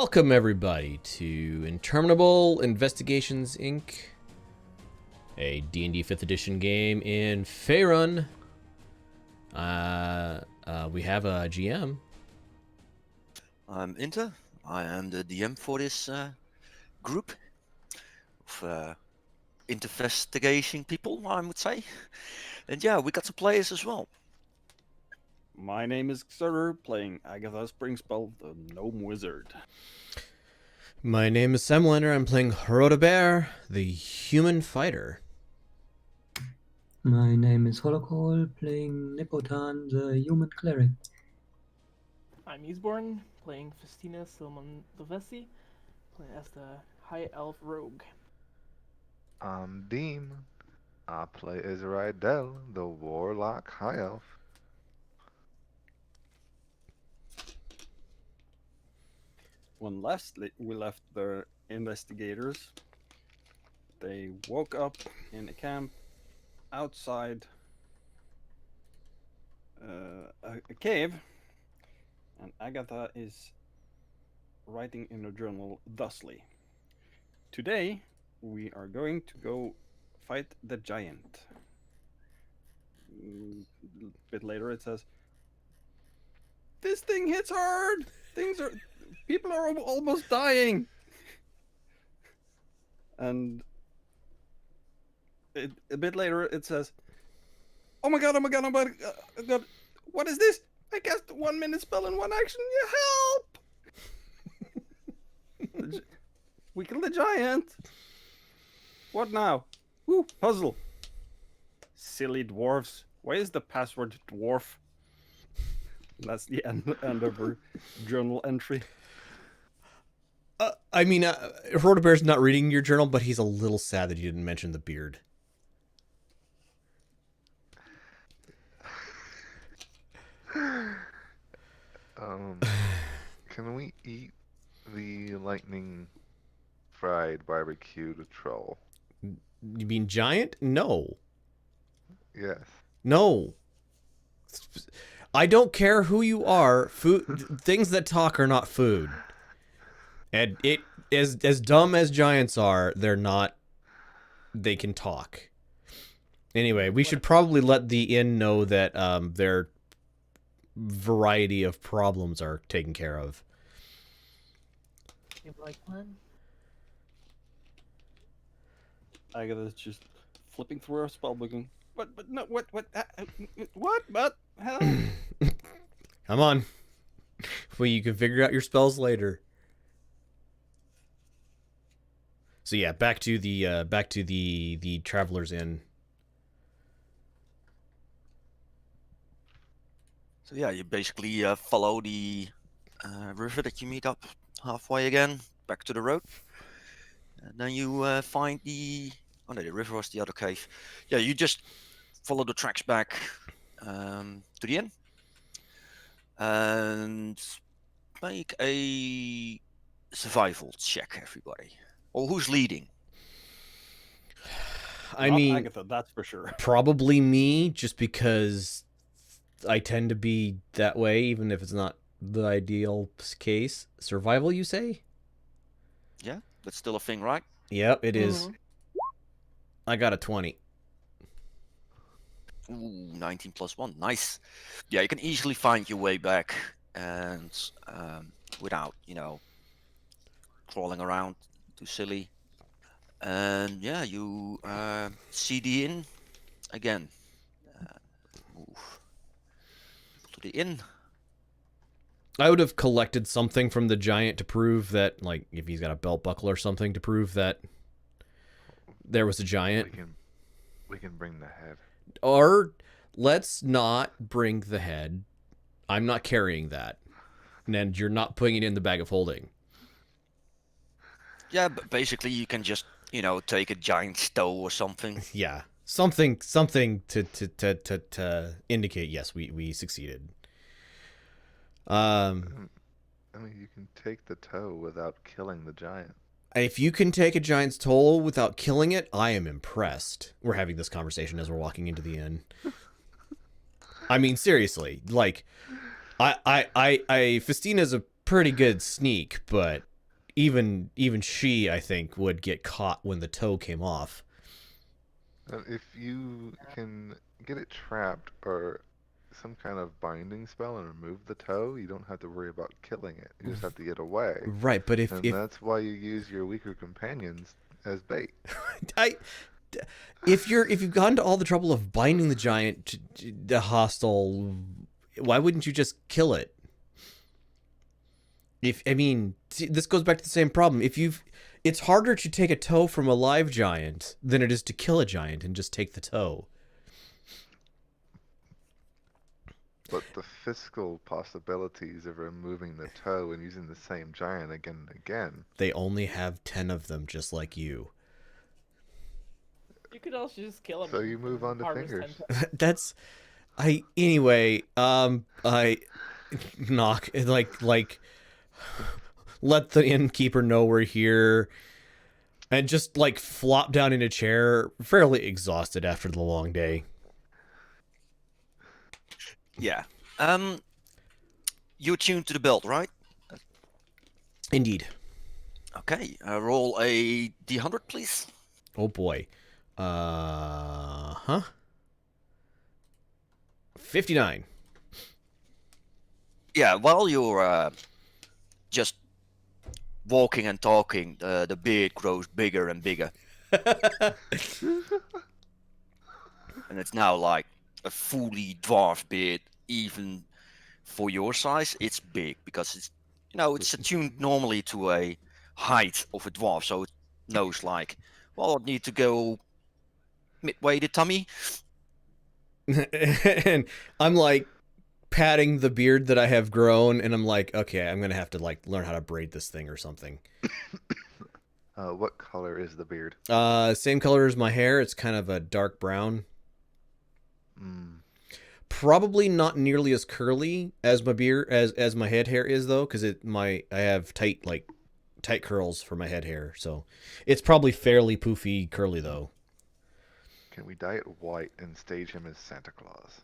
Welcome, everybody, to Interminable Investigations Inc., a D&D 5th edition game in Faerun. We have a GM. I'm Inter. I am the DM for this group of investigation people, I would say. And yeah, we got some players as well. My name is Xurder, playing Agatha Springspell, the Gnome Wizard. My name is Semlander. I'm playing Hrodabear, the Human Fighter. My name is Holocol, playing Nipotan, the Human Cleric. I'm Easeborn, playing Festina Silman Lovesi, playing as the High Elf Rogue. I'm Deem. I play Israel Del, the Warlock High Elf. When last we left the investigators, they woke up in a camp outside a cave, and Agatha is writing in her journal thusly. Today, we are going to go fight the giant. A bit later it says, "This thing hits hard! People are almost dying!" And a bit later it says, oh my god, what is this? I cast 1 minute spell in one action, help! We killed the giant! What now? Woo, puzzle. Silly dwarves. Why is the password dwarf? That's the end of her journal entry. Hrodabear's not reading your journal, but he's a little sad that you didn't mention the beard. Can we eat the lightning fried barbecued troll? You mean giant? No. Yes. No. I don't care who you are. Food, things that talk are not food. And it as dumb as giants are, they're not. They can talk. Anyway, we should probably let the inn know that their variety of problems are taken care of. You like one? Agatha's just flipping through her spellbook and but no what but hell. Come on. Well, you can figure out your spells later. So yeah, back to the Traveler's Inn. So yeah, you basically follow the river that you meet up halfway again, back to the road. And then you find the... Oh no, the river was the other cave. Yeah, you just follow the tracks back to the inn. And make a survival check, everybody. Or who's leading? I Not mean, Agatha, that's for sure. probably me, just because I tend to be that way, even if it's not the ideal case. Survival, you say? Yeah, that's still a thing, right? Yep, it is. I got a 20. Ooh, 19 plus 1. Nice. Yeah, you can easily find your way back and without, crawling around too silly. And yeah, you see the inn again. Move to the inn. I would have collected something from the giant to prove that, like, if he's got a belt buckle or something, to prove that there was a giant. We can bring the head. Or let's not bring the head. I'm not carrying that. And you're not putting it in the bag of holding. Yeah, but basically you can just, take a giant stone or something. Yeah. Something to indicate, yes, we succeeded. I mean, you can take the toe without killing the giant. If you can take a giant's toll without killing it, I am impressed. We're having this conversation as we're walking into the inn. I mean, seriously, like, Festina's a pretty good sneak, but even she, I think, would get caught when the toe came off. If you can get it trapped or some kind of binding spell and remove the toe, you don't have to worry about killing it. You just have to get away. Right, but if And that's why you use your weaker companions as bait. if you've gone to all the trouble of binding the giant to the hostile, why wouldn't you just kill it? This goes back to the same problem. It's harder to take a toe from a live giant than it is to kill a giant and just take the toe. But the fiscal possibilities of removing the toe and using the same giant again and again. They only have 10 of them, just like you. You could also just kill him. So you move on to harvest fingers. 10 Anyway, I knock, like, let the innkeeper know we're here, and just, like, flop down in a chair, fairly exhausted after the long day. Yeah. You're tuned to the belt, right? Indeed. Okay. Roll a d100, please. Oh boy. 59. Yeah. While you're just walking and talking, the beard grows bigger and bigger, and it's now like a fully dwarf beard. Even for your size, it's big because it's attuned normally to a height of a dwarf, so it knows like, well, I need to go midway the tummy. And I'm like patting the beard that I have grown, and I'm like, okay, I'm gonna have to like learn how to braid this thing or something. What color is the beard? Same color as my hair. It's kind of a dark brown. Mm. Probably not nearly as curly as my beard as my head hair is though, because I have tight curls for my head hair, so it's probably fairly poofy curly though. Can we dye it white and stage him as Santa Claus?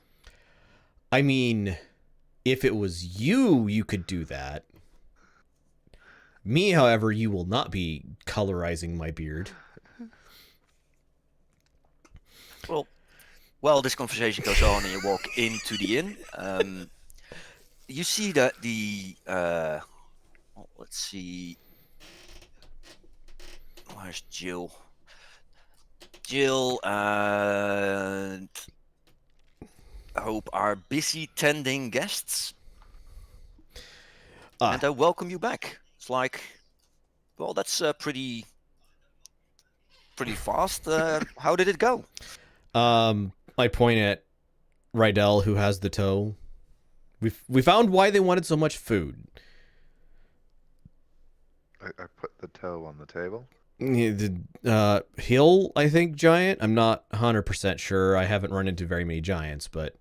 I mean, if it was you could do that. Me, however, you will not be colorizing my beard. Well, this conversation goes on and you walk into the inn. You see that let's see. Where's Jill? Jill and Hope are busy tending guests. And I welcome you back. It's like, well, that's pretty fast. How did it go? I point at Rydell, who has the toe. We found why they wanted so much food. I put the toe on the table. Hill, I think, giant. I'm not 100% sure. I haven't run into very many giants, but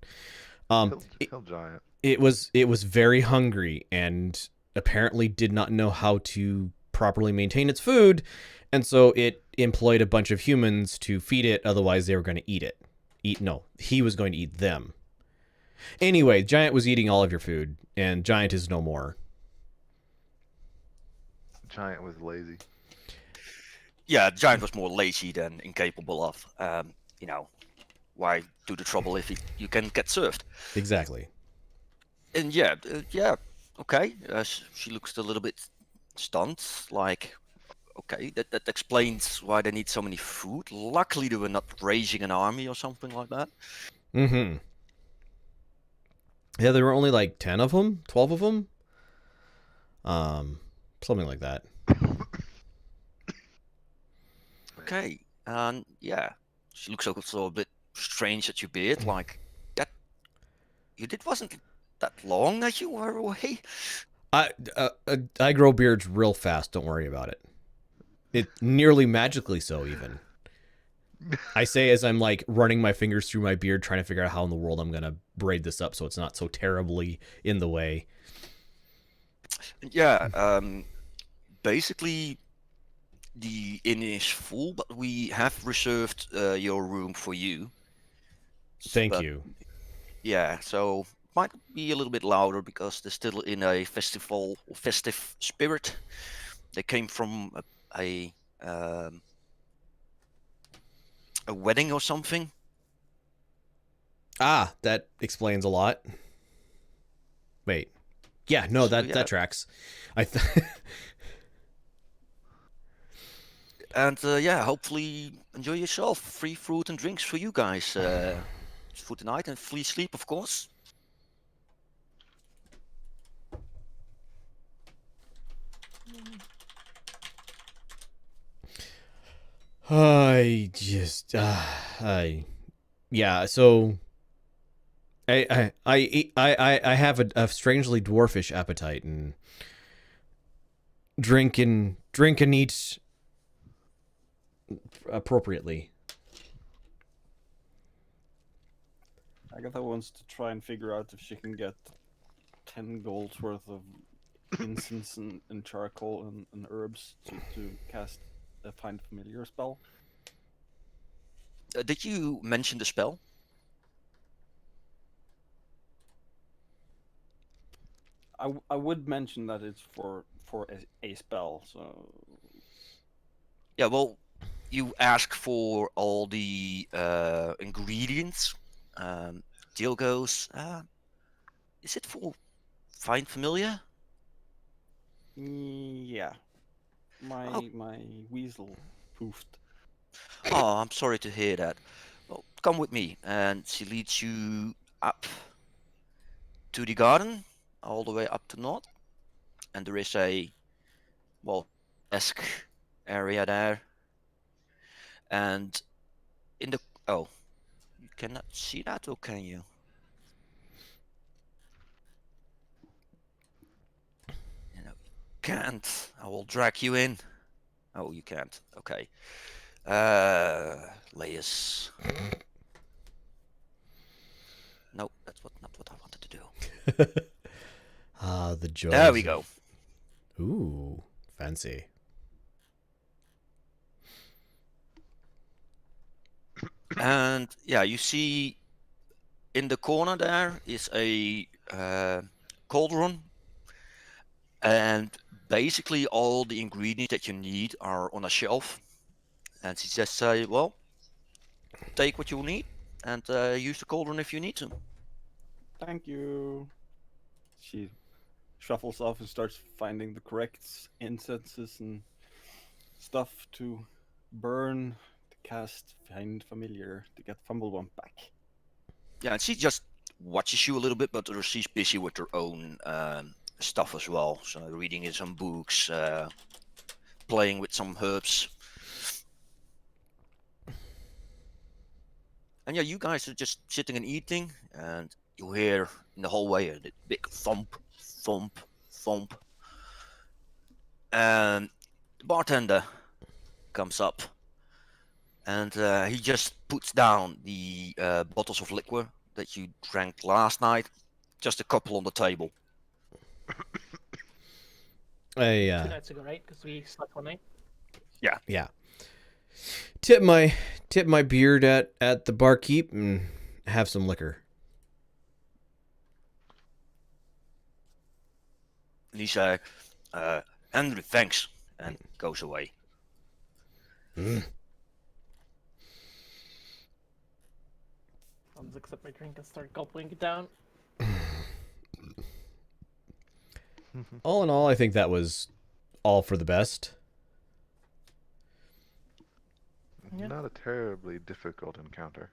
Hill giant. it was very hungry and apparently did not know how to properly maintain its food, and so it employed a bunch of humans to feed it. Otherwise, they were going to eat it. He was going to eat them. Anyway, Giant was eating all of your food, and Giant is no more. Giant was lazy. Yeah, Giant was more lazy than incapable of. Why do the trouble if you can get served? Exactly. And okay. She looks a little bit stunned. Like, okay, that explains why they need so many food. Luckily, they were not raising an army or something like that. Mm-hmm. Yeah, there were only like 10 of them, 12 of them. Something like that. Okay, and she looks also a bit strange at your beard. Like, that you did wasn't that long that you were away. I grow beards real fast. Don't worry about it. It nearly magically so, even. I say as I'm like running my fingers through my beard, trying to figure out how in the world I'm gonna braid this up so it's not so terribly in the way. Yeah. Basically, the inn is full, but we have reserved your room for you. Thank But, you. Yeah, so might be a little bit louder because they're still in a festive spirit. They came from um, a wedding or something. Ah, that explains a lot. Wait. Yeah, no, So, that yeah. tracks. I And yeah, hopefully enjoy yourself. Free fruit and drinks for you guys for tonight, and free sleep, of course. I just I yeah, so I have a strangely dwarfish appetite, and drink and eat appropriately. Agatha wants to try and figure out if she can get 10 gold's worth of incense and charcoal and herbs to cast a Find Familiar spell. Did you mention the spell? I would mention that it's for a spell, so Yeah, well, you ask for all the ingredients. Deal goes, is it for Find Familiar? yeah. Oh. My weasel poofed. Oh, I'm sorry to hear that. Well, come with me, and she leads you up to the garden, all the way up to north, and there is a, well, desk area there, and in the, oh, you cannot see that, or can you? You know, can't. I will drag you in. Oh, you can't. Okay. Layers. No, that's not what I wanted to do. Ah, the joys. There we go. Ooh, fancy. And yeah, you see in the corner there is a cauldron, and basically all the ingredients that you need are on a shelf. And she just say, well, take what you need and use the cauldron if you need to. Thank you. She shuffles off and starts finding the correct incenses and stuff to burn to cast Find Familiar to get Fumblebump back. Yeah, and she just watches you a little bit, but she's busy with her own stuff as well. So reading in some books, playing with some herbs. And yeah, you guys are just sitting and eating, and you hear in the hallway a big thump, thump, thump. And the bartender comes up, and he just puts down the bottles of liquor that you drank last night, just a couple on the table. I 2 nights ago, right? Because we slept one night. yeah. Tip my beard at the barkeep and have some liquor. And he says, Henry, thanks, and goes away. I'll just accept my drink and start gulping it down. All in all, I think that was all for the best. Yeah. Not a terribly difficult encounter.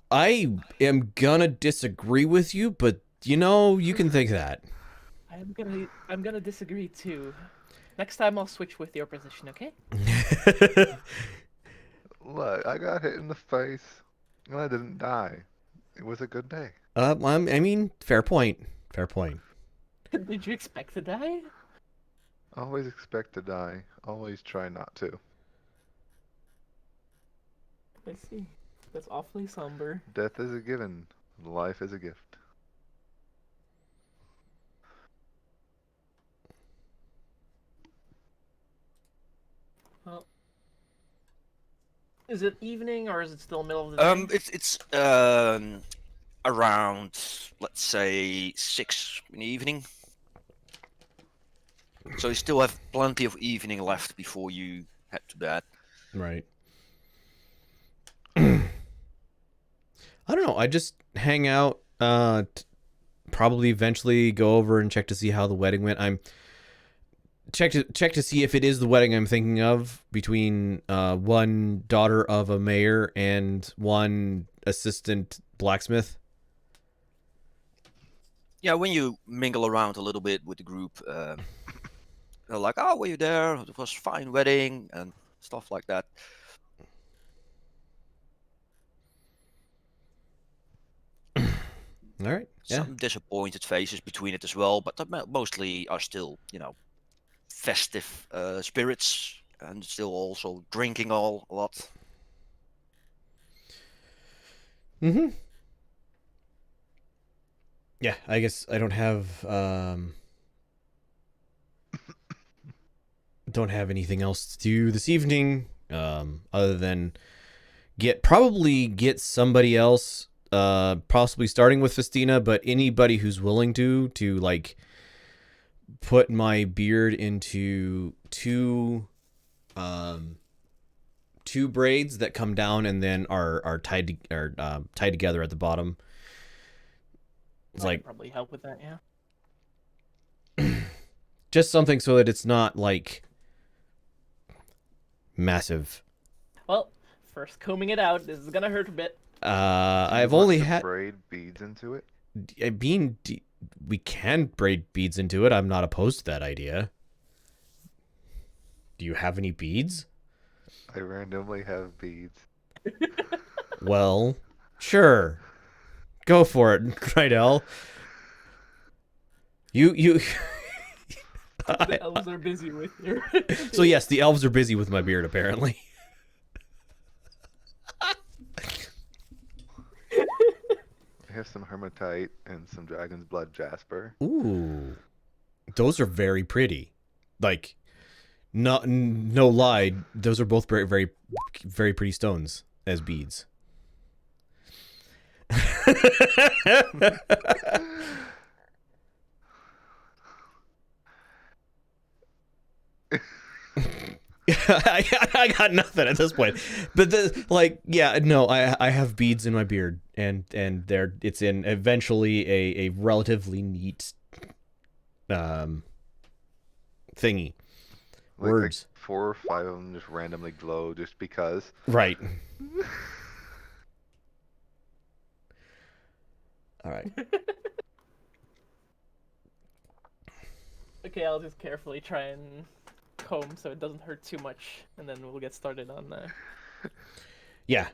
I am gonna disagree with you, but you can think that. I'm gonna disagree too. Next time I'll switch with your position, okay? Look, I got hit in the face, and I didn't die. It was a good day. I mean, fair point. Fair point. Did you expect to die? Always expect to die. Always try not to. I see. That's awfully somber. Death is a given. Life is a gift. Well, is it evening or is it still middle of the day? It's around, let's say, 6 in the evening. So you still have plenty of evening left before you head to bed. Right. I don't know. I just hang out. Probably eventually go over and check to see how the wedding went. I'm check to see if it is the wedding I'm thinking of between one daughter of a mayor and one assistant blacksmith. Yeah, when you mingle around a little bit with the group, they're like, "Oh, were you there? It was a fine wedding," and stuff like that. All right. Yeah. Some disappointed faces between it as well, but mostly are still, festive spirits and still also drinking a lot. Mm-hmm. Yeah, I guess I don't have anything else to do this evening, other than probably get somebody else, possibly starting with Festina, but anybody who's willing to like put my beard into two braids that come down and then are tied together at the bottom. It's I like could probably help with that, yeah. just something so that it's not like massive. Well, first combing it out, this is gonna hurt a bit. I've You want only to had braid beads into it. we can braid beads into it. I'm not opposed to that idea. Do you have any beads? I randomly have beads. Well, sure. Go for it, Rydell. You The elves are busy with your. So yes, the elves are busy with my beard apparently. I have some hematite and some dragon's blood jasper. Ooh. Those are very pretty. Like no lie, those are both very very very pretty stones as beads. I got nothing at this point, but I have beads in my beard, and it's in eventually a relatively neat thingy. Like Words. 4 or 5 of them just randomly glow just because. Right. All right. Okay, I'll just carefully try and comb so it doesn't hurt too much, and then we'll get started on Yeah.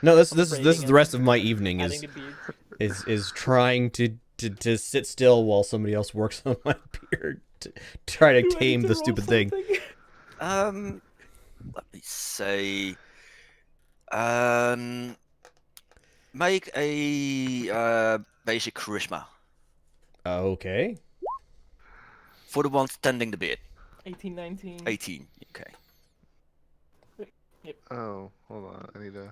No, this is braiding the rest of my evening adding the beads. is trying to sit still while somebody else works on my beard to try to Do I need tame to the roll stupid thing. something? Let me say, make a basic charisma Okay. for the one tending the beard. 18, 19. 18. Okay. Oh, hold on. I need to.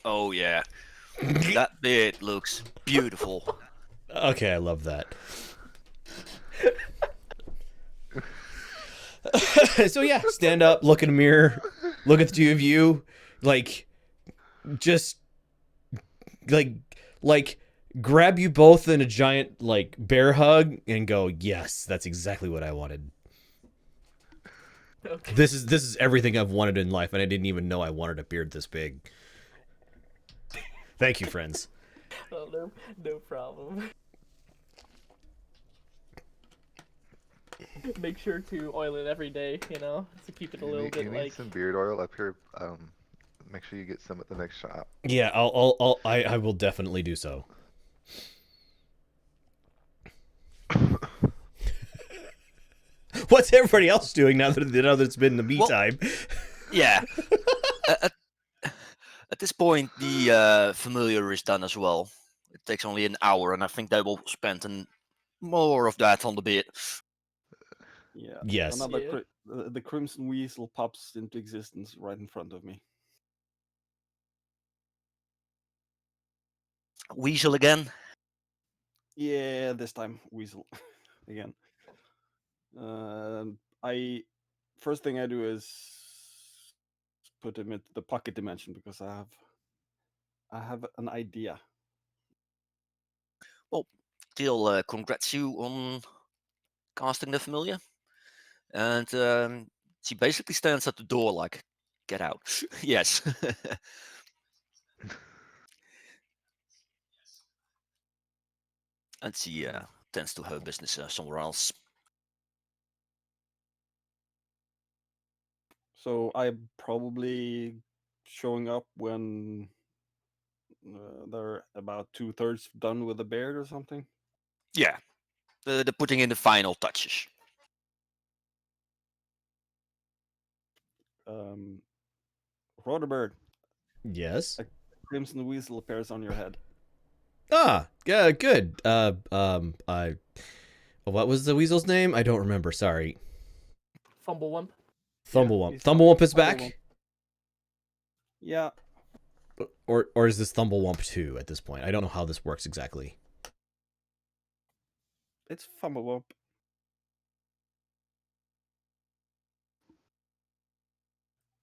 Oh yeah, that beard looks beautiful. Okay, I love that. So yeah, stand up, look in a mirror, look at the two of you, just grab you both in a giant bear hug and go, yes, that's exactly what I wanted. Okay. This is everything I've wanted in life, and I didn't even know I wanted a beard this big. Thank you, friends. Oh, no problem. Make sure to oil it every day, to keep it a little You bit need like. some beard oil up here. Make sure you get some at the next shop. Yeah, I will definitely do so. What's everybody else doing now that it's been the me Well- time? Yeah. At this point, the familiar is done as well. It takes only an hour, and I think they will spend more of that on the beard. Yeah. Yes. Another Yeah. The crimson weasel pops into existence right in front of me. Weasel again. Yeah, this time weasel again. I first thing I do is put him into the pocket dimension because I have an idea. He'll congrats you on casting the familiar, and she basically stands at the door like, "Get out!" Yes. And she tends to her business somewhere else. So I'm probably showing up when they're about 2/3 done with the beard or something. Yeah, the putting in the final touches. Roderbird, Yes. a crimson weasel appears on your head. Ah, yeah, good. What was the weasel's name? I don't remember. Sorry. Fumblewump. Thumblewump. he's Thumblewump is Fumblewump. back? Yeah, Or is this Thumblewump 2 at this point? I don't know how this works exactly. it's Fumblewump.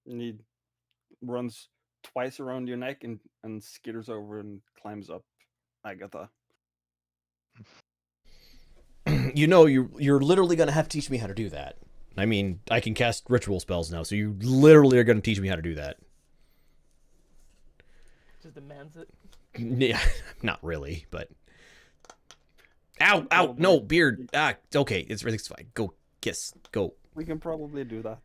And he runs twice around your neck and skitters over and climbs up Agatha. You know, you're literally gonna have to teach me how to do that. I mean, I can cast ritual spells now, so you literally are gonna teach me how to do that. Just demands it. Yeah, not really, but. Ow! Ow! No, beard! Ah, okay, it's fine. Go, kiss, go. We can probably do that.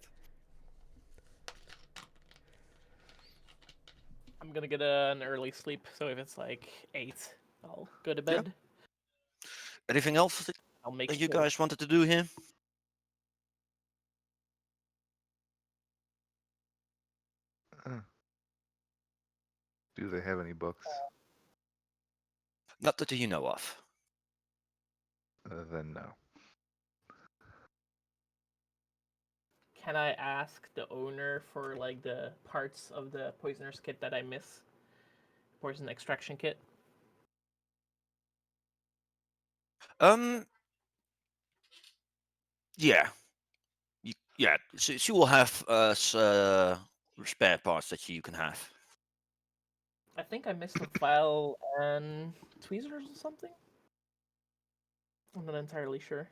I'm gonna get an early sleep, so if it's like 8, I'll go to bed. Anything else that I'll make you sure. guys wanted to do here? Do they have any books? Not that you know of. Then no. Can I ask the owner for like the parts of the poisoner's kit that I miss? Poison extraction kit. Yeah. Yeah. She will have spare parts that you can have. I think I missed a file and tweezers or something. I'm not entirely sure.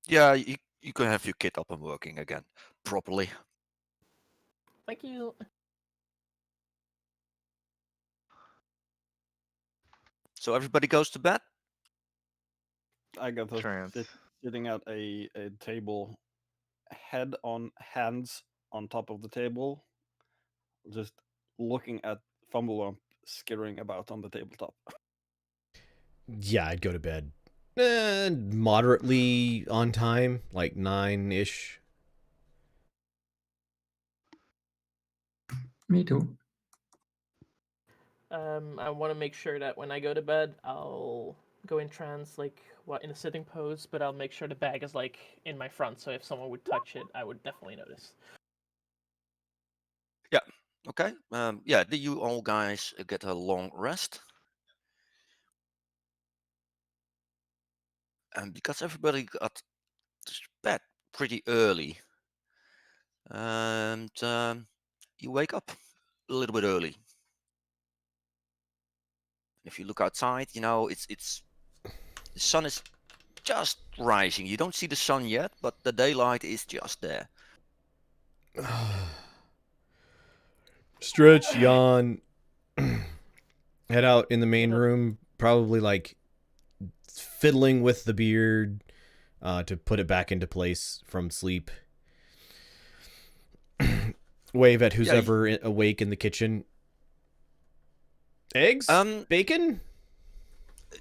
Yeah, you can have your kit up and working again properly. Thank you. So everybody goes to bed. Agatha Trance. sitting at a table, hands on top of the table, just looking at Fumblewump skittering about on the tabletop. Yeah, I'd go to bed. Moderately on time, like 9-ish. Me too. I want to make sure that when I go to bed, I'll go in trance, like in a sitting pose, but I'll make sure the bag is like in my front, so if someone would touch it, I would definitely notice. Okay. Yeah. Do you all guys get a long rest? And because everybody got to bed pretty early, and you wake up a little bit early. If you look outside, you know it's the sun is just rising. You don't see the sun yet, but the daylight is just there. Stretch, yawn, head out in the main room, probably like fiddling with the beard to put it back into place from sleep. Wave at who's ever awake in the kitchen. Eggs? Bacon?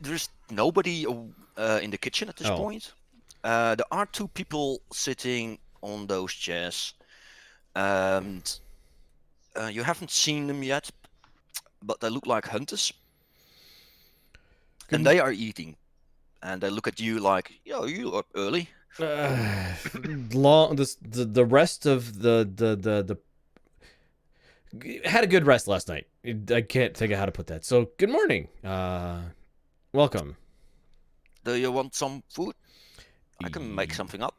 There's nobody in the kitchen at this point. There are 2 people sitting on those chairs, and you haven't seen them yet, but they look like hunters. And they are eating, and they look at you like, yo, you up early. Long the rest of the had a good rest last night. I can't think of how to put that. So good morning. Welcome. Do you want some food? I can make something up.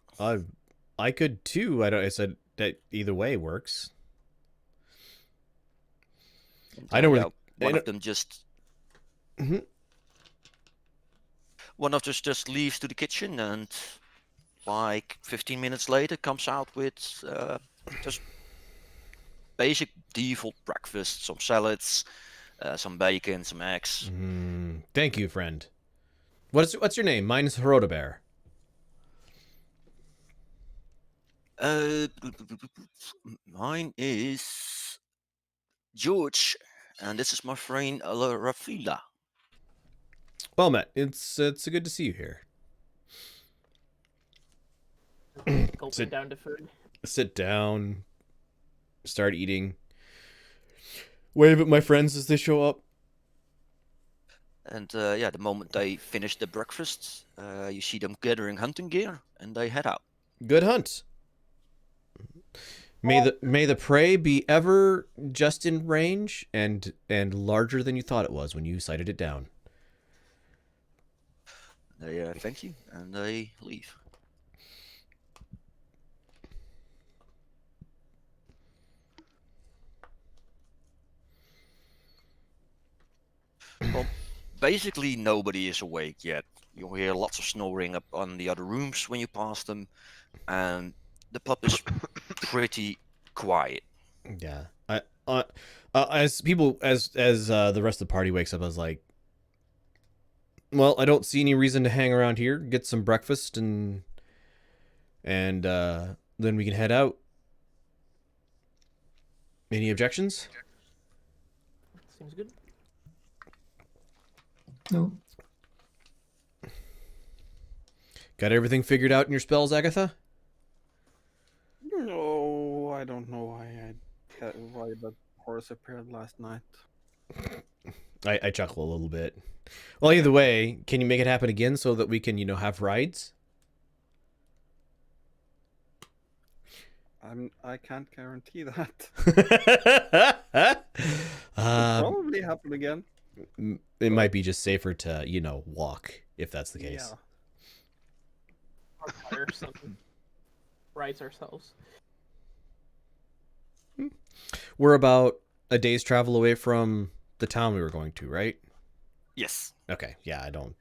I could too. I said that either way works. I know where Yeah, one of them just Mhm. one of us just leaves to the kitchen, and like 15 minutes later comes out with just basic default breakfast, some salads, some bacon, some eggs. Thank you, friend. What's your name? Mine is Heroda Bear. Mine is George, and this is my friend Rafila. Well met. It's good to see you here. Gulping Sit- down to food. Sit down. Start eating. Wave at my friends as they show up. And yeah, the moment they finish the breakfast, you see them gathering hunting gear, and they head out. Good hunt. May the prey be ever just in range and larger than you thought it was when you sighted it down. They thank you, and they leave. Well, basically nobody is awake yet. You'll hear lots of snoring up on the other rooms when you pass them, and the pub is pretty quiet. Yeah. As people as the rest of the party wakes up, I was like, well, I don't see any reason to hang around here. Get some breakfast and then we can head out. Any objections? Seems good. No. Got everything figured out in your spells, Agatha? No, I don't know why that horse appeared last night. I chuckle a little bit. Well, either way, can you make it happen again so that we can, have rides? I can't guarantee that. It'll probably happen again. It might be just safer to, walk, if that's the case. Or hire some rides ourselves. We're about a day's travel away from the town we were going to, right? Yes. Okay, yeah, I don't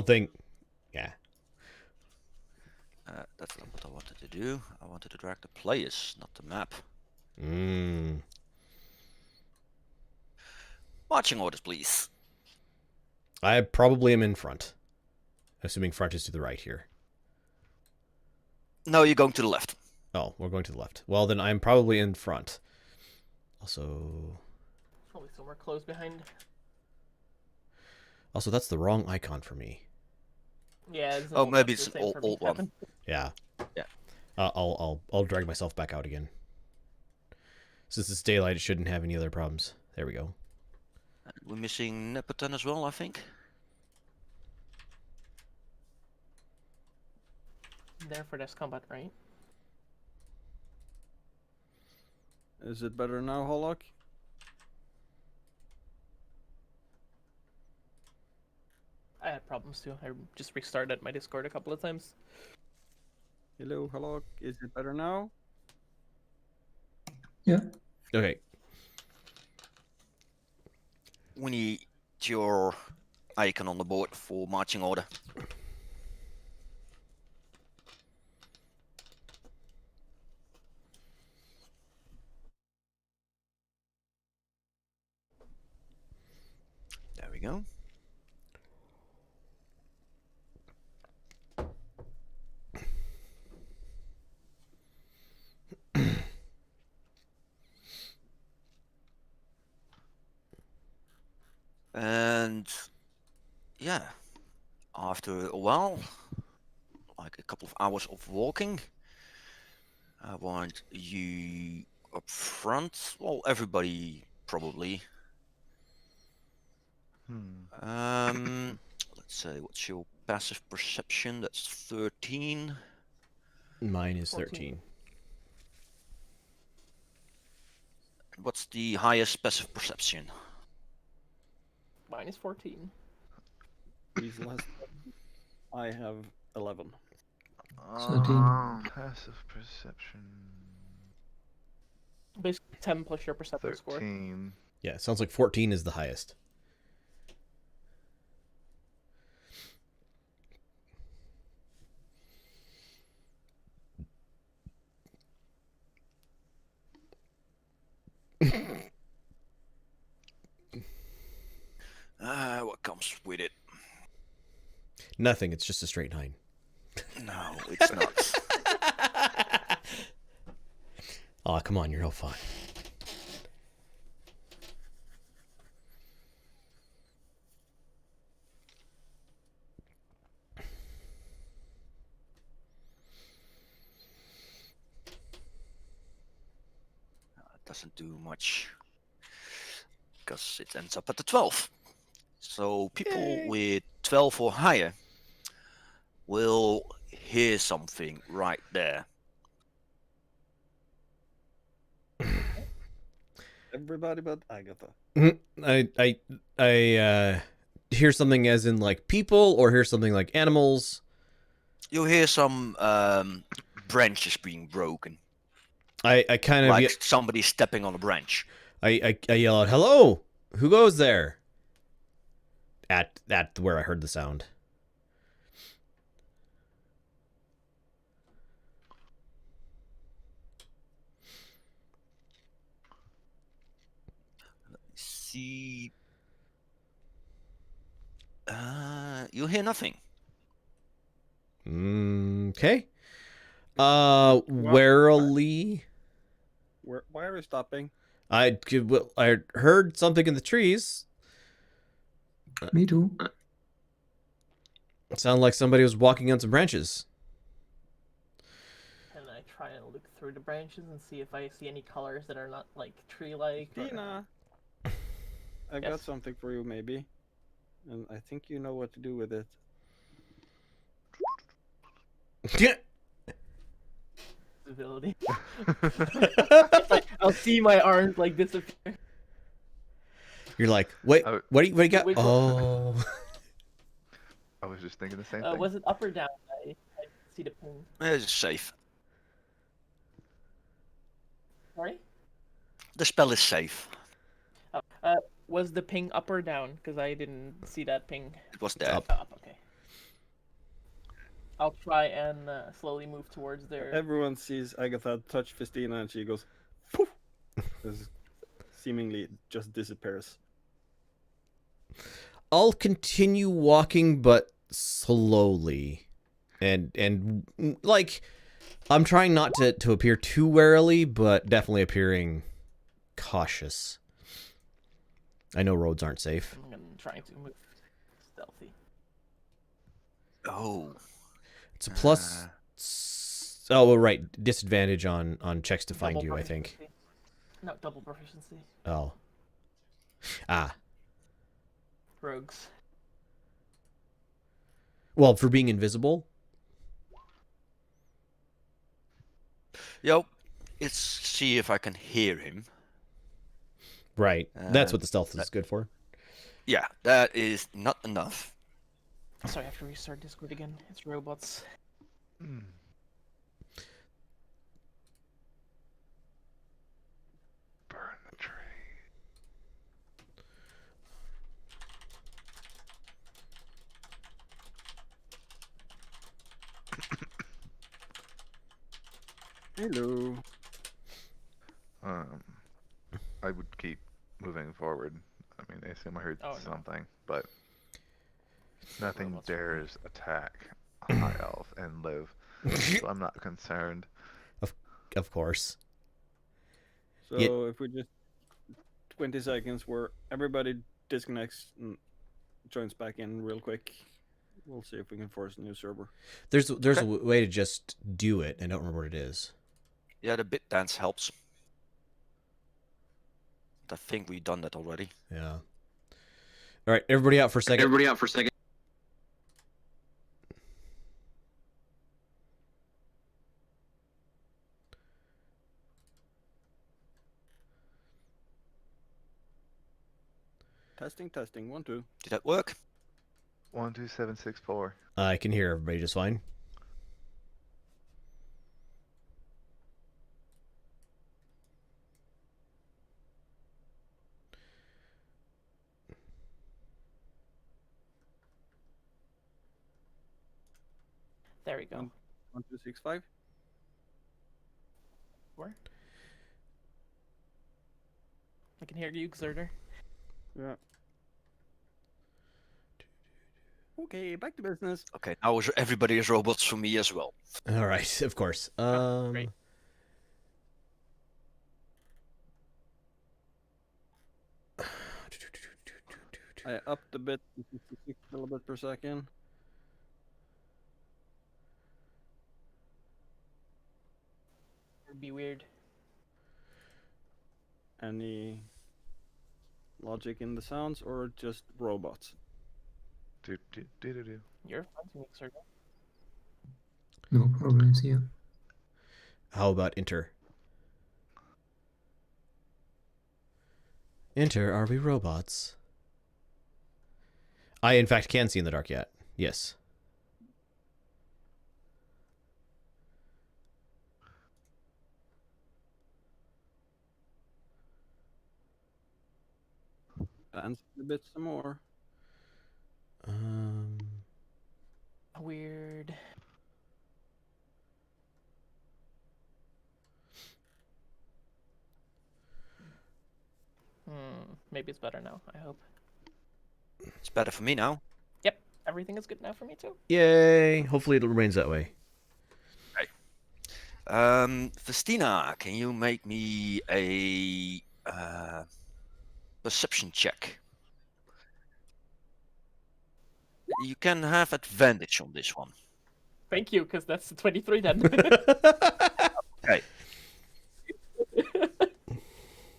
think, yeah. That's not what I wanted to do. I wanted to drag the players, not the map. Marching orders, please. I probably am in front. Assuming front is to the right here. No, you're going to the left. Oh, we're going to the left. Well, then I'm probably in front. Also, Probably somewhere close behind. that's the wrong icon for me. Yeah. Oh, maybe it's an old one. Kevin. Yeah. Yeah. I'll drag myself back out again. Since it's daylight, it shouldn't have any other problems. There we go. We're missing Nepotan as well, I think. There for this combat, right? Is it better now, Hollock? I had problems too. I just restarted my Discord a couple of times. Hello, Hollock. Is it better now? Yeah. Okay. We need your icon on the board for marching order. There we go. And yeah, after a while, like a couple of hours of walking, I want you up front. Well, everybody probably. Let's say, what's your passive perception. That's 13. Mine is 14. 13. What's the highest passive perception? Mine is 14. He's less. I have 11. 13. Passive perception. Basically 10 plus your perception score. 13. Yeah, it sounds like 14 is the highest. What comes with it? Nothing, it's just a straight 9. No, it's not. Aw, come on, you're no fun. It doesn't do much because it ends up at the 12. So people Yay. with 12 or higher will hear something right there. Everybody but Agatha. I hear something as in like people, or hear something like animals. You'll hear some branches being broken, I kind of like somebody stepping on a branch. I yell out, "Hello! Who goes there?" At where I heard the sound. See, you hear nothing. Okay. Warily. Why are we stopping? I heard something in the trees. Me too. It sounded like somebody was walking on some branches. And I try and look through the branches and see if I see any colors that are not like tree-like. or- Tina, I've got Yes. something for you, maybe. And I think you know what to do with it. Ability. It's like, I'll see my arms like disappear. You're like, wait, Oh. what do you got? Which one? Oh, I was just thinking the same thing. Was it up or down? I see the ping. It's safe. Sorry? The spell is safe. Oh, was the ping up or down? Because I didn't see that ping. It was there. up. Up, okay. I'll try and slowly move towards there. Everyone sees Agatha touch Festina and she goes, poof! This seemingly just disappears. I'll continue walking, but slowly, and like, I'm trying not to appear too warily, but definitely appearing cautious. I know roads aren't safe. I'm trying to move stealthy. Oh. It's a plus. Oh, well, right. Disadvantage on checks to find Double you, I think. proficiency. No, double proficiency. Oh. Ah. Rogues. Well, for being invisible. Yo, let's see if I can hear him. Right. That's what the stealth is good for. Yeah, that is not enough. Sorry, I have to restart Discord again. It's robots. Hmm. Burn the tree. Hello. I would keep moving forward. I mean, I assume I heard Oh, no. something, but nothing Robots are dares attack a high elf and live, so I'm not concerned. Of course. So Yeah. if we just 20 seconds where everybody disconnects and joins back in real quick, we'll see if we can force a new server. There's a way to just do it. I don't remember what it is. Yeah, the bit dance helps. I think we've done that already. Yeah. All right, everybody out for a second. Testing, testing. 1, 2. Did that work? 12764. I can hear everybody just fine. There we go. 1265. Where? I can hear you, Xerder. Yeah. Okay, back to business. Okay, now everybody is robots for me as well. All right, of course. Great. I upped a bit to 56 kilobit per second. It'd be weird. Any logic in the sounds or just robots? Do, do, do, do, do. You're fine to me, Xerder. No problems here. How about enter? Enter, are we robots? I, in fact, can see in the dark yet. Yes. Dance a bit some more. Weird. Maybe it's better now, I hope. It's better for me now. Yep, everything is good now for me too. Yay! Hopefully it remains that way. Festina, can you make me a perception check? You can have advantage on this one. Thank you, because that's 23 then. Okay.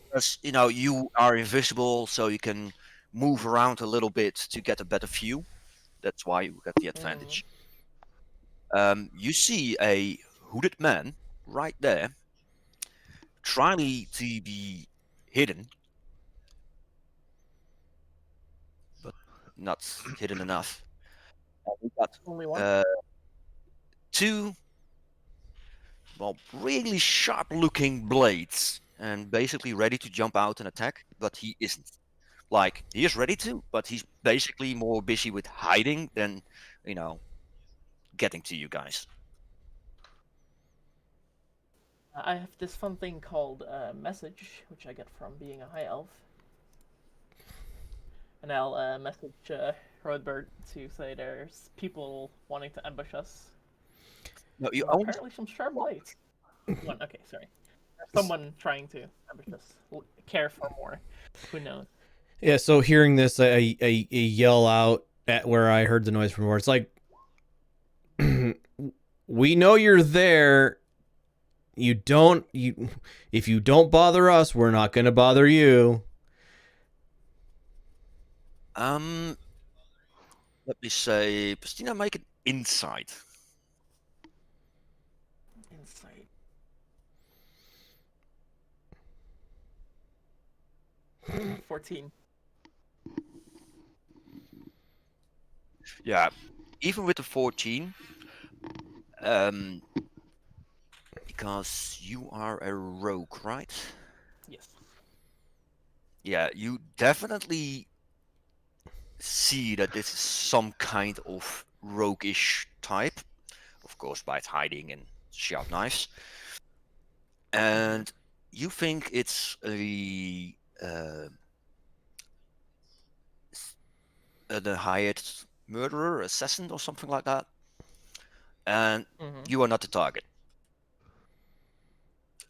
Because, you know, you are invisible, so you can move around a little bit to get a better view. That's why you get the advantage. You see a hooded man right there, trying to be hidden, but not hidden enough. And we got Only one? two, well, really sharp-looking blades, and basically ready to jump out and attack, but he isn't. Like, he is ready to, but he's basically more busy with hiding than, you know, getting to you guys. I have this fun thing called message, which I get from being a high elf. And I'll message Rodbert to say there's people wanting to ambush us. No, you Well, only apparently some sharp blades. One, okay, sorry. There's someone trying to ambush us. Care for more. Who knows? Yeah, so hearing this, I yell out at where I heard the noise from. Where it's like, we know you're there. If you don't bother us, we're not gonna bother you. let me say, Christina, make an insight. Insight. – 14. Yeah, even with the 14, because you are a rogue, right? Yes. Yeah, you definitely see that this is some kind of roguish type. Of course, by its hiding and sharp knives. And you think it's the hired murderer, assassin, or something like that. And you are not the target.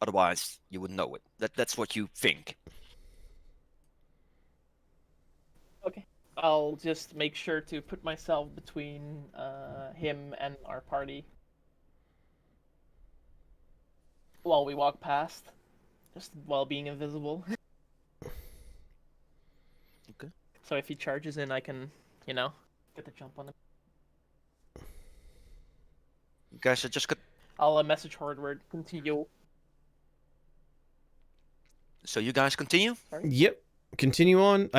Otherwise, you would know it. That's what you think. Okay. I'll just make sure to put myself between him and our party while we walk past, just while being invisible. Okay. So if he charges in, I can, you know, get the jump on him. You guys are just good. I'll message Hordward, continue. So you guys continue? Sorry? Yep. Continue on.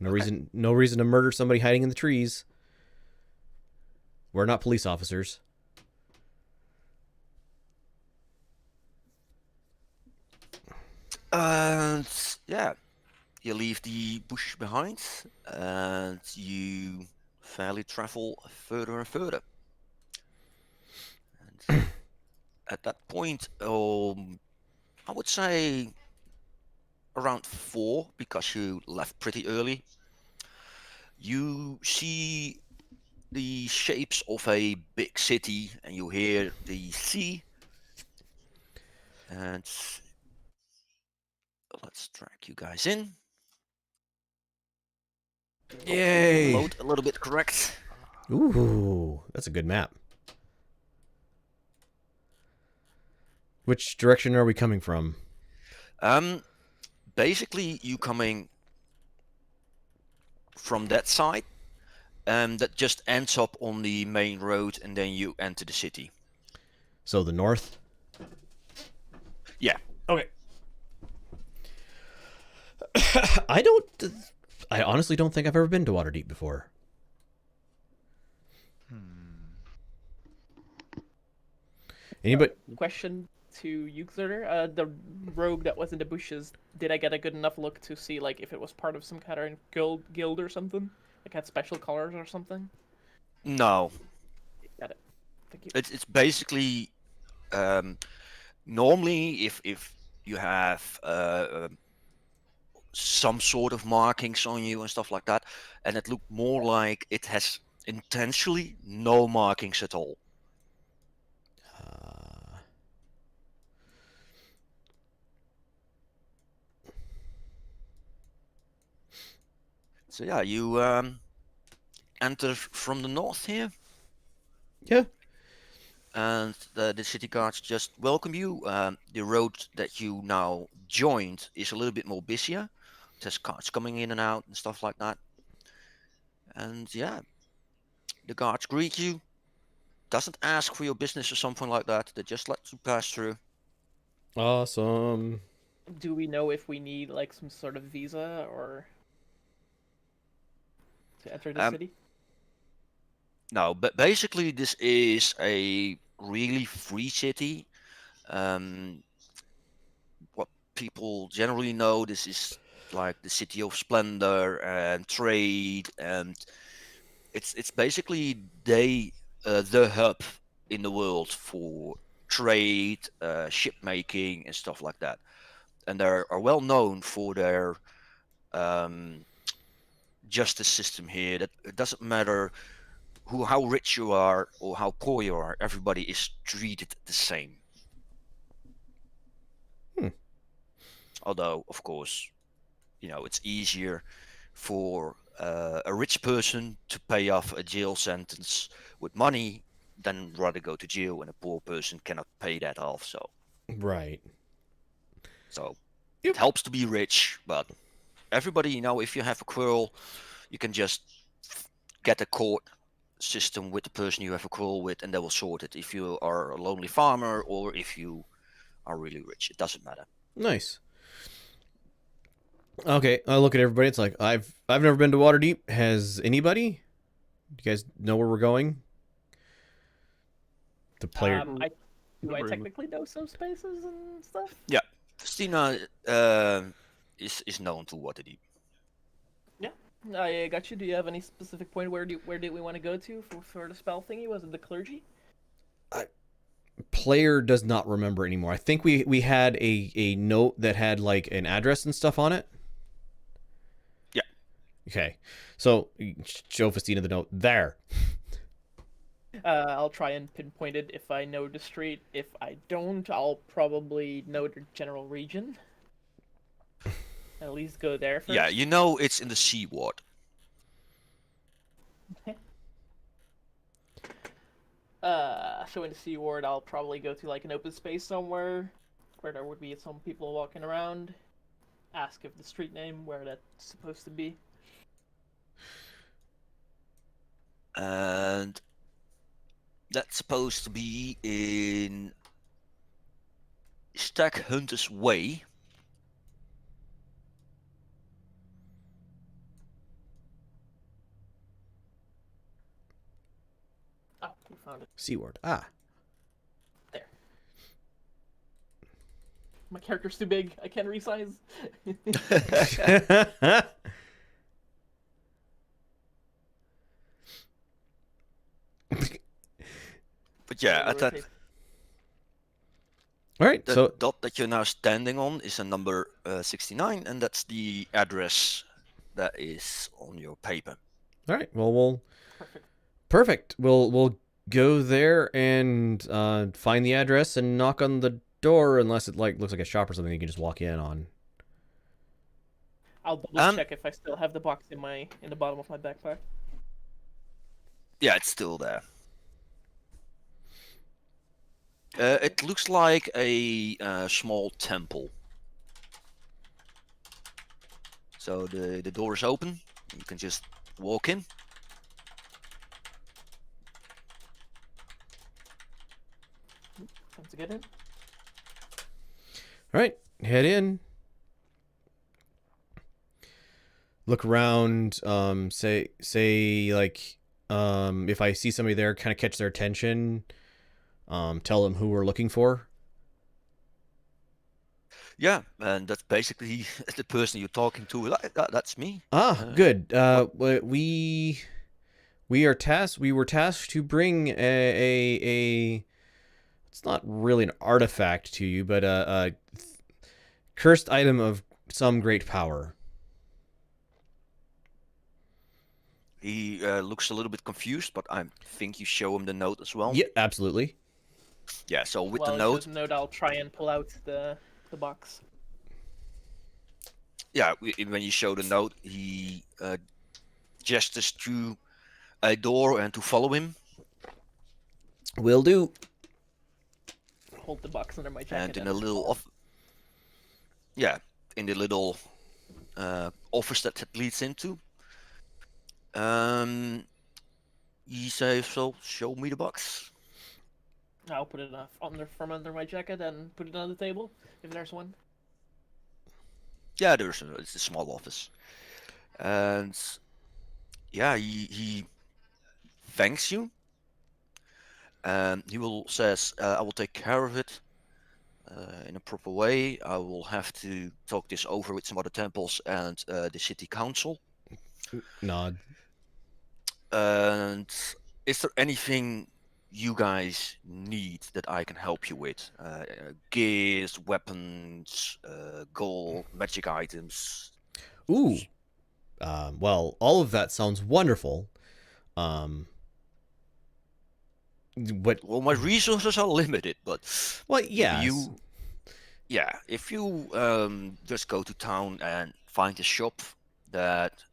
No Okay. reason to murder somebody hiding in the trees. We're not police officers. And yeah, you leave the bush behind, and you fairly travel further and further. And at that point, I would say around 4, because you left pretty early, you see the shapes of a big city, and you hear the sea. And let's drag you guys in. Yay! Load a little bit correct. Ooh, that's a good map. Which direction are we coming from? Basically, you coming from that side, and that just ends up on the main road, and then you enter the city. So the north? Yeah. Okay. I honestly don't think I've ever been to Waterdeep before. Anybody? Question to Uxeter. The rogue that was in the bushes, did I get a good enough look to see like if it was part of some kind of guild or something? Like had special colors or something? No, Got it. Thank you. it's basically normally if you have some sort of markings on you and stuff like that, and it looked more like it has intentionally no markings at all. So yeah, you enter from the north here, Yeah. and the city guards just welcome you. The road that you now joined is a little bit more busier. There's cars coming in and out and stuff like that. And yeah, the guards greet you. Doesn't ask for your business or something like that. They just let you pass through. Awesome. Do we know if we need like some sort of visa or to enter the Um, city? No, but basically this is a really free city. Um, what people generally know, this is like the city of splendor and trade, and it's basically the hub in the world for trade, ship making, and stuff like that. And they are well known for their um, justice system here. That it doesn't matter how rich you are or how poor you are, everybody is treated the same. Hmm. Although, of course, it's easier for a rich person to pay off a jail sentence with money than rather go to jail, and a poor person cannot pay that off. Right. So Yep. it helps to be rich, but everybody, if you have a quarrel, you can just get a court system with the person you have a quarrel with, and they will sort it. If you are a lonely farmer or if you are really rich, it doesn't matter. Nice. Okay, I look at everybody. It's like I've never been to Waterdeep. Has anybody? Do you guys know where we're going? The player. Do I Never even- technically know some spaces and stuff? Yeah, Festina is known to Waterdeep. Yeah, I got you. Do you have any specific point where did we want to go to for the spell thingy? Was it the clergy? Player does not remember anymore. I think we had a note that had like an address and stuff on it. Yeah. Okay, so show Festina the note there. I'll try and pinpoint it if I know the street. If I don't, I'll probably know the general region. At least go there first. Yeah, it's in the Sea Ward. So in the Sea Ward, I'll probably go to like an open space somewhere where there would be some people walking around. Ask if the street name, where that's supposed to be. And that's supposed to be in Stag Hunter's Way. Found it. Seaward. Ah. There. My character's too big. I can't resize. But yeah, So at that rotate. All right. the So dot that you're now standing on is a number 69, and that's the address that is on your paper. all right. Well, we'll Perfect. perfect. We'll go there and find the address and knock on the door, unless it like looks like a shop or something you can just walk in on. I'll double Um, check if I still have the box in the bottom of my backpack. Yeah, it's still there. It looks like a small temple. So the door is open. You can just walk in. Time to get in. All right, head in. Look around. Say like if I see somebody there, kind of catch their attention. Tell them who we're looking for. Yeah, and that's basically the person you're talking to. That's me. Ah, good. We were tasked to bring a it's not really an artifact to you, but a cursed item of some great power. He looks a little bit confused, but I think you show him the note as well. Yeah, absolutely. Yeah, so with While the it note, shows the note, I'll try and pull out the box. yeah, when you show the note, he gestures to a door and to follow him. Will do. Hold the box under my jacket. And in a little in the little office that it leads into, he says, "So show me the box." I'll put it from under my jacket and put it on the table if there's one. Yeah, it's a small office, and yeah, he thanks you, and he will says, "I will take care of it in a proper way. I will have to talk this over with some other temples and the city council." Nod. And is there anything you guys need that I can help you with? Gears, weapons, gold, magic items. Ooh. Well, all of that sounds wonderful. What? Well, my resources are limited, but Well, if yes. if you just go to town and find a shop that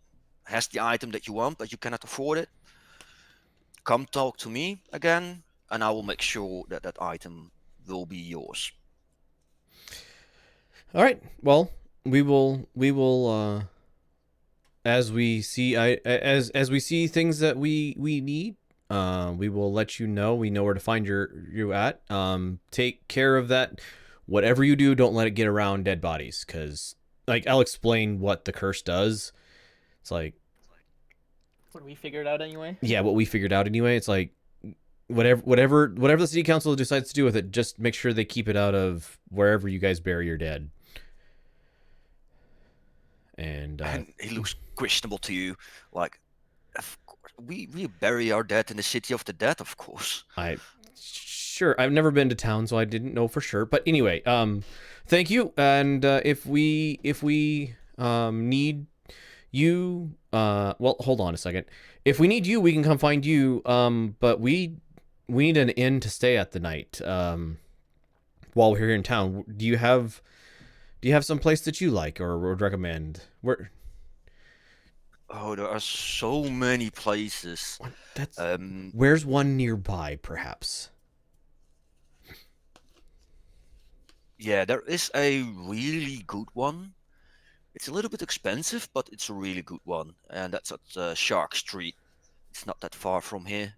has the item that you want, but you cannot afford it, come talk to me again, and I will make sure that that item will be yours. All right. Well, we will as we see as we see things that we need, we will let you know. We know where to find you at. Take care of that. Whatever you do, don't let it get around dead bodies, cuz like I'll explain what the curse does. It's like, What we figured out anyway. yeah, what we figured out anyway. It's like whatever the city council decides to do with it, just make sure they keep it out of wherever you guys bury your dead. And he looks questionable to you, like, of course, we bury our dead in the city of the dead, of course. Sure, I've never been to town, so I didn't know for sure. But anyway, thank you. And if we need you, well, hold on a second. If we need you, we can come find you. But we need an inn to stay at the night. While we're here in town, do you have some place that you like or would recommend? Where? Oh, there are so many places. That's where's one nearby, perhaps? Yeah, there is a really good one. It's a little bit expensive, but it's a really good one, and that's at Shark Street. It's not that far from here.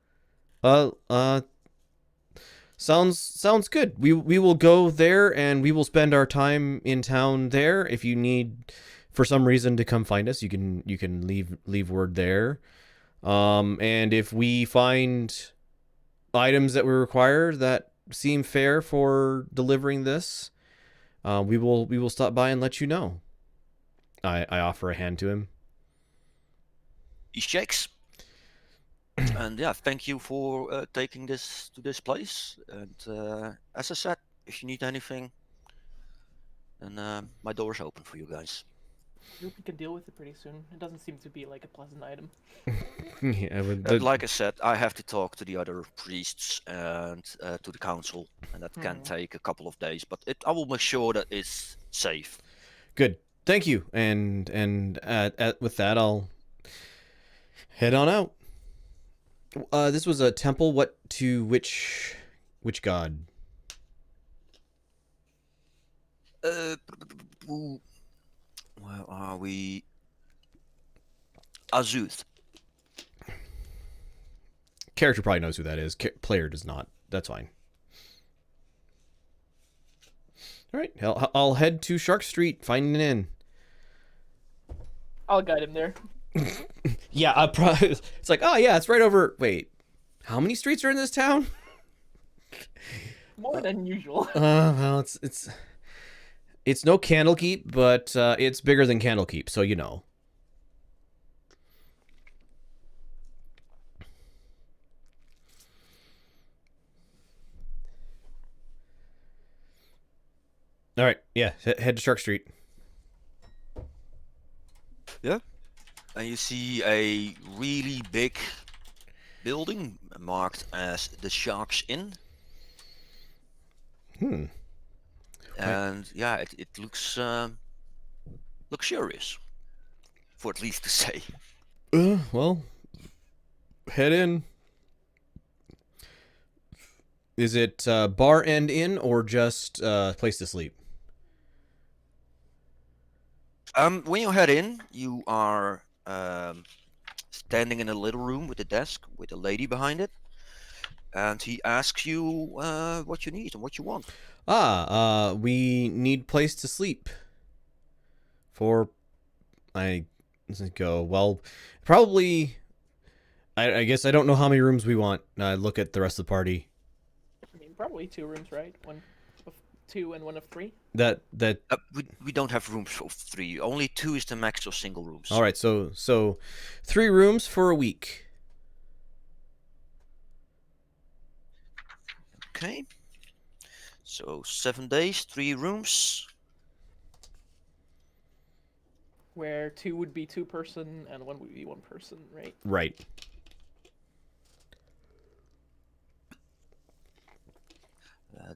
Sounds good. We will go there and we will spend our time in town there. If you need for some reason to come find us, you can leave word there. And if we find items that we require that seem fair for delivering this, we will stop by and let you know. I offer a hand to him. He shakes. And yeah, thank you for taking this to this place. And as I said, if you need anything, then my door is open for you guys. I hope we can deal with it pretty soon. It doesn't seem to be like a pleasant item. Yeah, Like I said, I have to talk to the other priests and to the council, and that can take a couple of days. But I will make sure that it's safe. good. Thank you. And with that, I'll head on out. This was a temple. What to which god? Where are we? Azuth. Character probably knows who that is. Player does not. That's fine. All right, I'll head to Shark Street, find an inn. I'll guide him there. Yeah, it's like, oh yeah, it's right over. Wait, how many streets are in this town? More than usual. Well, it's no Candlekeep, but it's bigger than Candlekeep, so you know. All right, yeah, head to Shark Street. Yeah. And you see a really big building marked as the Shark's Inn. And yeah, it looks luxurious, for at least to say. Well, head in. Is it bar and inn or just place to sleep? When you head in, you are standing in a little room with a desk with a lady behind it, and he asks you what you need and what you want. We need place to sleep. Well, probably. I guess I don't know how many rooms we want. Look at the rest of the party. I mean, probably 2 rooms, right? 1 of 2 and 1 of 3. We don't have rooms for 3. Only 2 is the max of single rooms. All right, so 3 rooms for a week. Okay. So 7 days, 3 rooms. Where 2 would be 2 person and 1 would be 1 person, right? Right.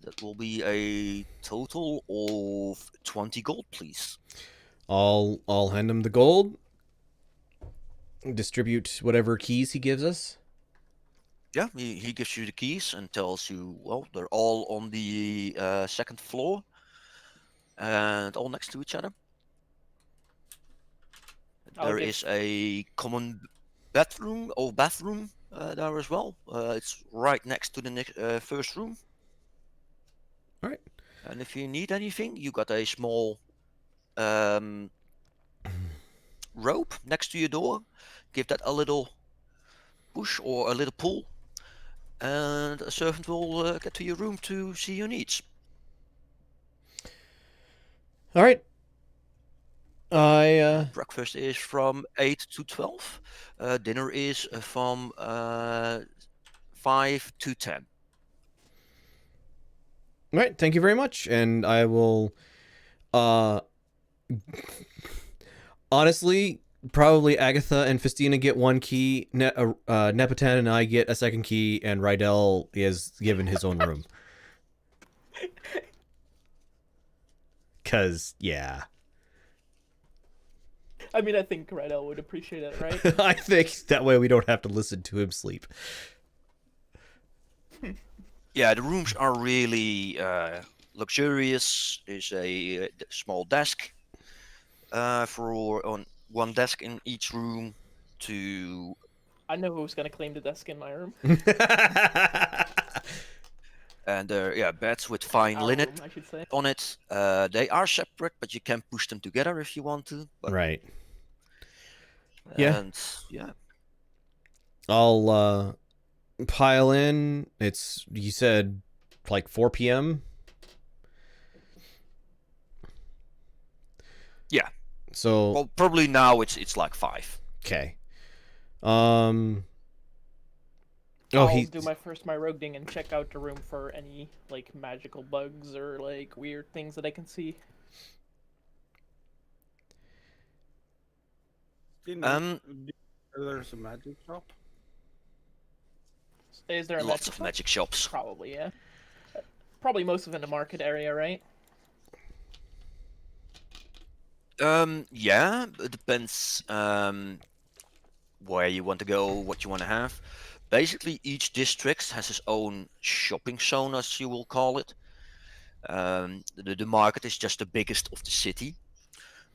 That will be a total of 20 gold, please. I'll hand him the gold. Distribute whatever keys he gives us. Yeah, he gives you the keys and tells you, well, they're all on the 2nd floor and all next to each other. There is a common bathroom there as well. It's right next to the first room. All right. And if you need anything, you got a small rope next to your door. Give that a little push or a little pull, and a servant will get to your room to see your needs. All right. Breakfast is from 8 to 12. Dinner is from 5 to 10. All right, thank you very much, and I will. Honestly, probably Agatha and Festina get 1 key. Nepotan and I get a 2nd key, and Rydell is given his own room. Cause yeah. I mean, I think Rydell would appreciate it, right? I think that way we don't have to listen to him sleep. Yeah, the rooms are really luxurious. There's a small desk on 1 desk in each room to... I know who's gonna claim the desk in my room. And beds with fine Our linen room, I should say. on it. They are separate, but you can push them together if you want to. But, Right. Yeah. And yeah. I'll pile in. It's, you said, like 4 p.m.? Yeah. So, Well, probably now it's like 5. okay. Oh, I'll do my rogue ding and check out the room for any like magical bugs or like weird things that I can see. There's a magic shop. Is there a Lots magic of shop? magic shops. Probably, yeah. Probably most of it in the market area, right? Yeah, it depends where you want to go, what you want to have. Basically, each district has its own shopping zone, as you will call it. The market is just the biggest of the city,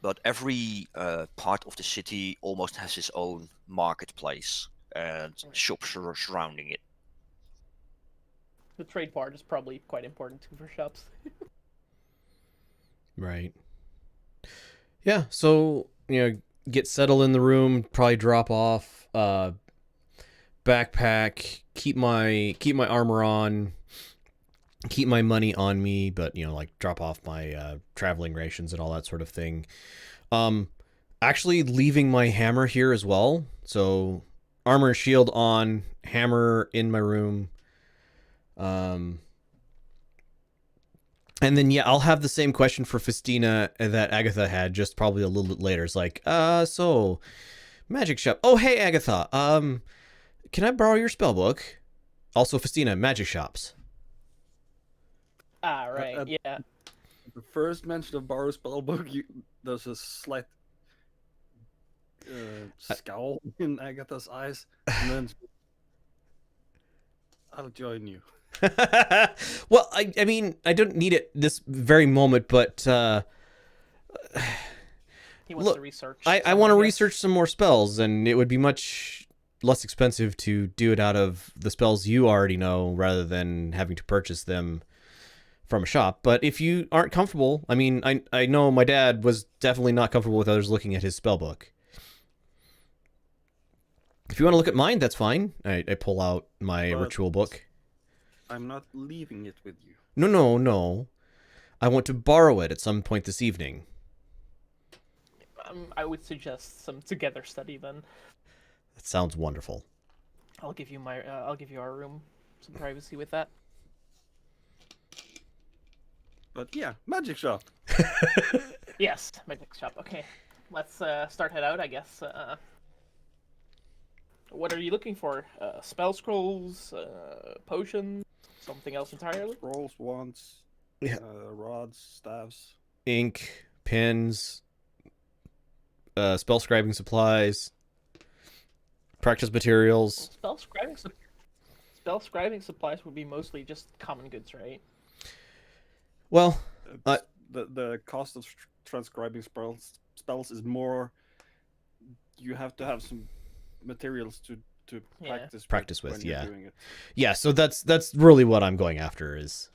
but every part of the city almost has its own marketplace and shops surrounding it. The trade part is probably quite important too for shops. right. Yeah, so, get settled in the room, probably drop off, backpack, keep my armor on, keep my money on me, but, like, drop off my traveling rations and all that sort of thing. Actually leaving my hammer here as well. So, armor and shield on, hammer in my room. And then, yeah, I'll have the same question for Festina that Agatha had, just probably a little bit later. It's like, so, magic shop. Oh, hey, Agatha. Can I borrow your spell book? Also, Festina, magic shops. Ah, right, yeah. The first mention of borrow spellbook, there's a slight scowl in Agatha's eyes, and then I'll join you. Well, I mean, I don't need it this very moment, but He wants look, to research. I want to research some more spells, and it would be much less expensive to do it out of the spells you already know rather than having to purchase them from a shop. But if you aren't comfortable, I mean, I know my dad was definitely not comfortable with others looking at his spell book. If you want to look at mine, that's fine. I pull out my ritual book. I'm not leaving it with you. No. I want to borrow it at some point this evening. I would suggest some together study then. That sounds wonderful. I'll give you our room, some privacy with that. But yeah, magic shop. Yes, magic shop. Okay, let's start head out, I guess. What are you looking for? Spell scrolls, potions, something else entirely? Rolls, wands, Yeah. rods, staves. Ink, pens, spell scribing supplies, practice materials. Spell scribing supplies would be mostly just common goods, right? Well, The cost of transcribing spells is more. You have to have some materials to Yeah. practice with, when you're yeah. doing it. yeah, so that's really what I'm going after is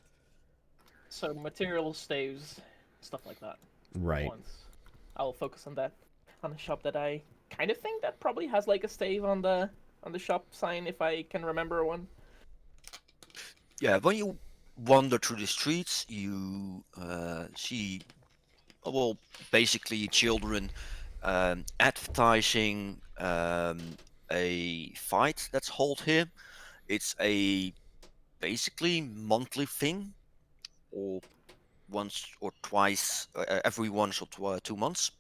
So materials, staves, stuff like that. right. Once. I'll focus on that, on the shop that I kind of think that probably has like a stave on the shop sign, if I can remember one. Yeah, when you wander through the streets, you see, well, basically children advertising a fight that's held here. It's a basically monthly thing, or once or twice, every once or 2 months.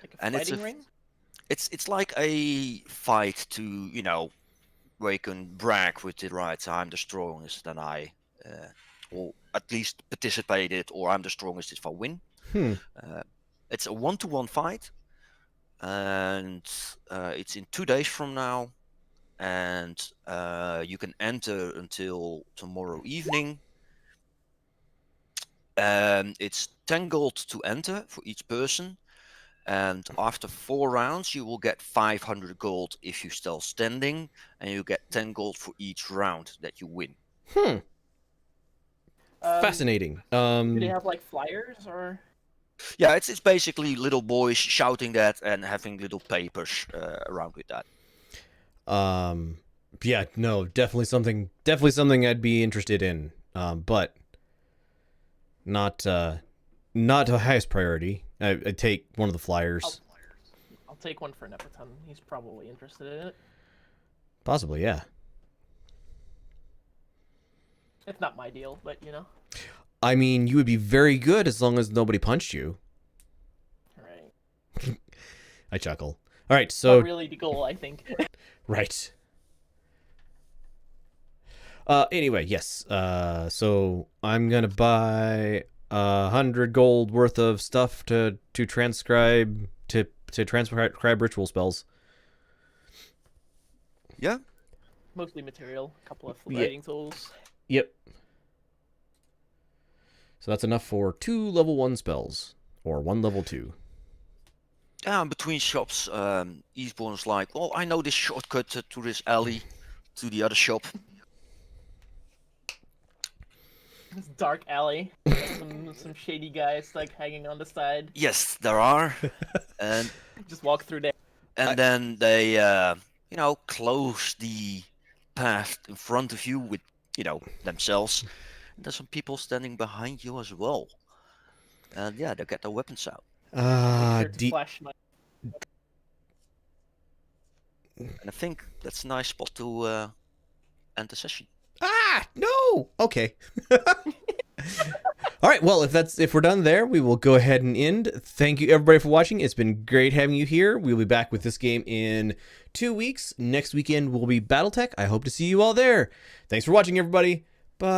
Like a And fighting ring? It's like a fight to, where you can brag with the right, I'm the strongest, and or at least participated, or I'm the strongest if I win. It's a 1-to-1 fight, and it's in 2 days from now, and you can enter until tomorrow evening. It's 10 gold to enter for each person, and after 4 rounds you will get 500 gold if you still standing, and you get 10 gold for each round that you win. Fascinating. Do they have like flyers or? Yeah, it's basically little boys shouting that and having little papers around with that. Yeah, no, definitely something I'd be interested in. But not not the highest priority. I'd take one of the flyers. I'll take one for Nepoton. He's probably interested in it. Possibly, yeah. It's not my deal, but you know. I mean, you would be very good as long as nobody punched you. Right. I chuckle. All right, so Not really the goal, I think. right. Anyway, yes. So I'm gonna buy 100 gold worth of stuff to transcribe ritual spells. Yeah. Mostly material, a couple of Yeah. writing tools. Yep. So that's enough for 2 level 1 spells or 1 level 2. Yeah, between shops, Eastbourne's like, well, I know this shortcut to this alley, to the other shop. This dark alley. some shady guys like hanging on the side. Yes, there are. and Just walk through there. then they, close the path in front of you with, themselves. And there's some people standing behind you as well. And yeah, they get their weapons out. Make sure to flash my. And I think that's a nice spot to end the session. Ah, no. Okay. All right, well, if we're done there, we will go ahead and end. Thank you everybody for watching. It's been great having you here. We'll be back with this game in 2 weeks. Next weekend will be BattleTech. I hope to see you all there. Thanks for watching, everybody. Bye.